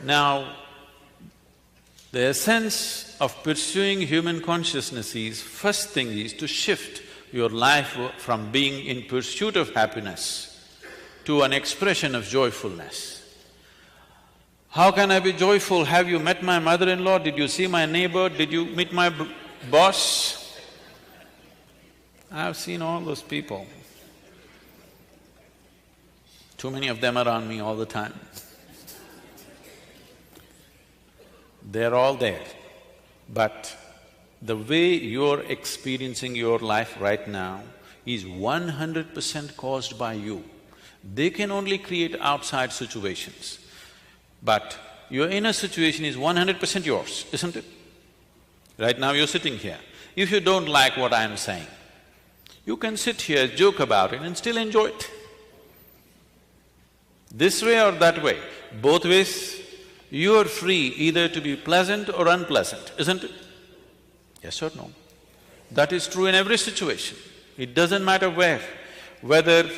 Now, the essence of pursuing human consciousness is, first thing is to shift your life from being in pursuit of happiness to an expression of joyfulness. How can I be joyful? Have you met my mother-in-law? Did you see my neighbor? Did you meet my boss? I've seen all those people. Too many of them around me all the time. They're all there. But the way you're experiencing your life right now is 100% caused by you. They can only create outside situations, but your inner situation is 100% yours, isn't it? Right now you're sitting here. If you don't like what I'm saying, you can sit here, joke about it and still enjoy it. This way or that way, both ways, you are free either to be pleasant or unpleasant, isn't it? Yes or no? That is true in every situation. It doesn't matter where, whether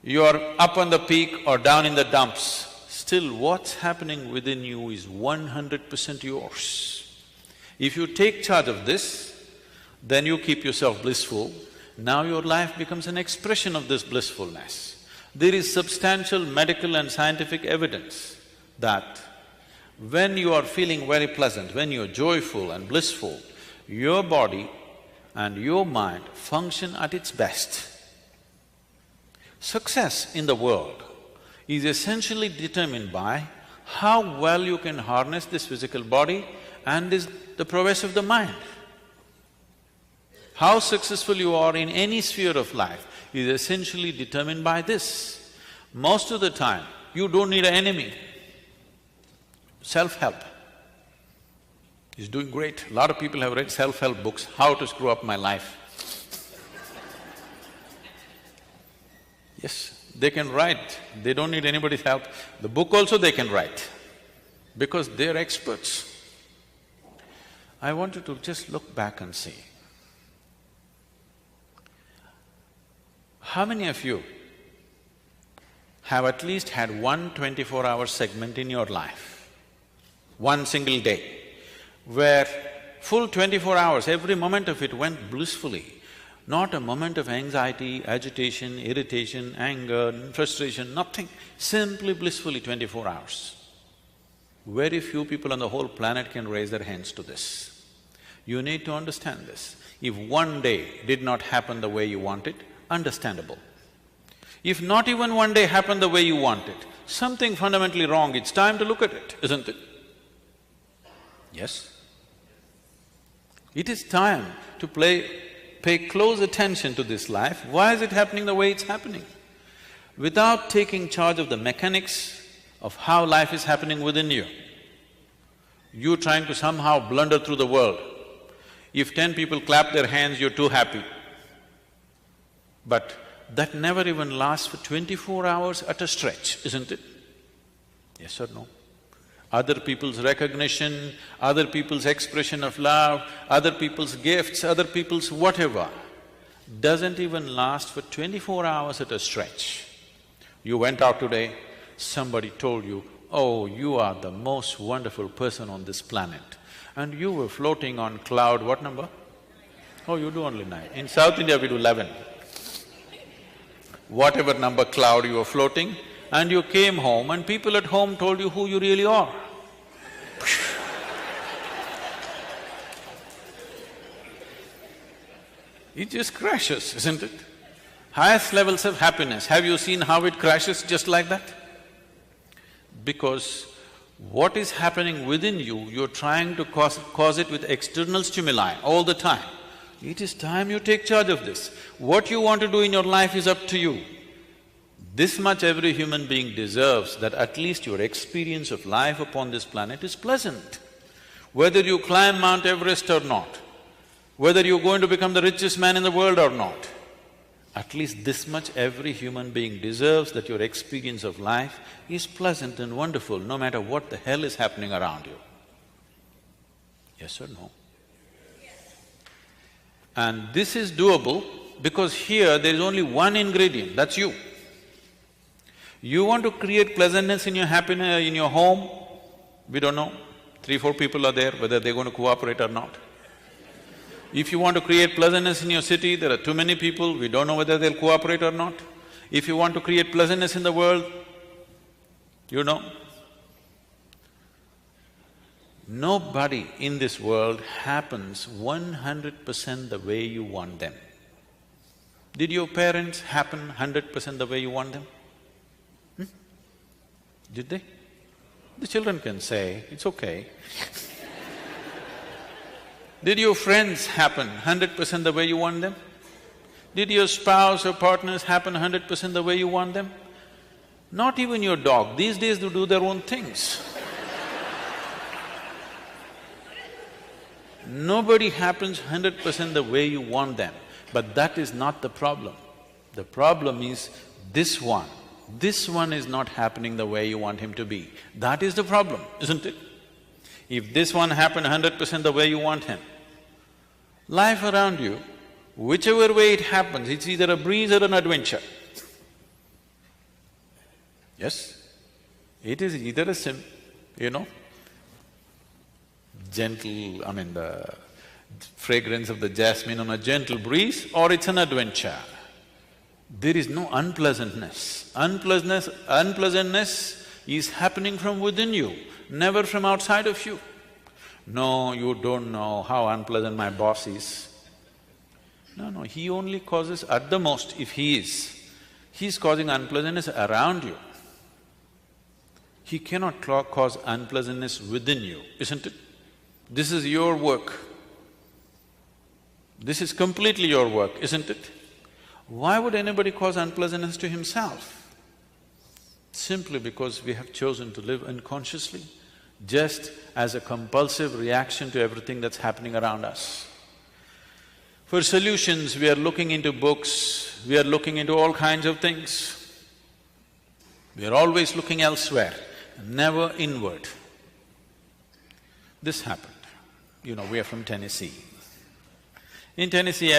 you're up on the peak or down in the dumps, still what's happening within you is 100% yours. If you take charge of this, then you keep yourself blissful. Now your life becomes an expression of this blissfulness. There is substantial medical and scientific evidence that when you are feeling very pleasant, when you're joyful and blissful, your body and your mind function at its best. Success in the world is essentially determined by how well you can harness this physical body and the prowess of the mind. How successful you are in any sphere of life is essentially determined by this. Most of the time, you don't need an enemy. Self-help is doing great. A lot of people have read self-help books, how to screw up my life. Yes, they can write, they don't need anybody's help. The book also they can write, because they're experts. I want you to just look back and see. How many of you have at least had one 24-hour segment in your life? One single day, where full 24 hours, every moment of it went blissfully, not a moment of anxiety, agitation, irritation, anger, frustration, nothing, simply blissfully 24 hours. Very few people on the whole planet can raise their hands to this. You need to understand this. If one day did not happen the way you want it, understandable. If not even one day happened the way you want it, something fundamentally wrong, it's time to look at it, isn't it? Yes? It is time to pay close attention to this life. Why is it happening the way it's happening? Without taking charge of the mechanics of how life is happening within you, you're trying to somehow blunder through the world. If 10 people clap their hands, you're too happy. But that never even lasts for 24 hours at a stretch, isn't it? Yes or no? Other people's recognition, other people's expression of love, other people's gifts, other people's whatever, doesn't even last for 24 hours at a stretch. You went out today, somebody told you, oh, you are the most wonderful person on this planet. And you were floating on cloud, what number? Oh, you do only 9. In South India, we do 11. Whatever number cloud you were floating, and you came home and people at home told you who you really are. It just crashes, isn't it? Highest levels of happiness, have you seen how it crashes just like that? Because what is happening within you, you're trying to cause it with external stimuli all the time. It is time you take charge of this. What you want to do in your life is up to you. This much every human being deserves, that at least your experience of life upon this planet is pleasant. Whether you climb Mount Everest or not, whether you're going to become the richest man in the world or not, at least this much every human being deserves, that your experience of life is pleasant and wonderful, no matter what the hell is happening around you. Yes or no? And this is doable because here there is only one ingredient, that's you. You want to create pleasantness in your happiness, in your home, we don't know. 3-4 people are there, whether they're going to cooperate or not. If you want to create pleasantness in your city, there are too many people, we don't know whether they'll cooperate or not. If you want to create pleasantness in the world, you know, nobody in this world happens 100% the way you want them. Did your parents happen 100% the way you want them? Did they? The children can say, it's okay. Did your friends happen 100% the way you want them? Did your spouse or partners happen 100% the way you want them? Not even your dog, these days they do their own things. Nobody happens 100% the way you want them, but that is not the problem. The problem is this one is not happening the way you want him to be. That is the problem, isn't it? If this one happened 100% the way you want him, life around you, whichever way it happens, it's either a breeze or an adventure. Yes? It is either a gentle, the fragrance of the jasmine on a gentle breeze, or it's an adventure. There is no unpleasantness. Unpleasantness is happening from within you, never from outside of you. No, you don't know how unpleasant my boss is. No, he only causes, at the most, if he's causing unpleasantness around you. He cannot cause unpleasantness within you, isn't it? This is your work. This is completely your work, isn't it? Why would anybody cause unpleasantness to himself? Simply because we have chosen to live unconsciously, just as a compulsive reaction to everything that's happening around us. For solutions, we are looking into books, we are looking into all kinds of things. We are always looking elsewhere, never inward. This happened. We are from Tennessee. In Tennessee,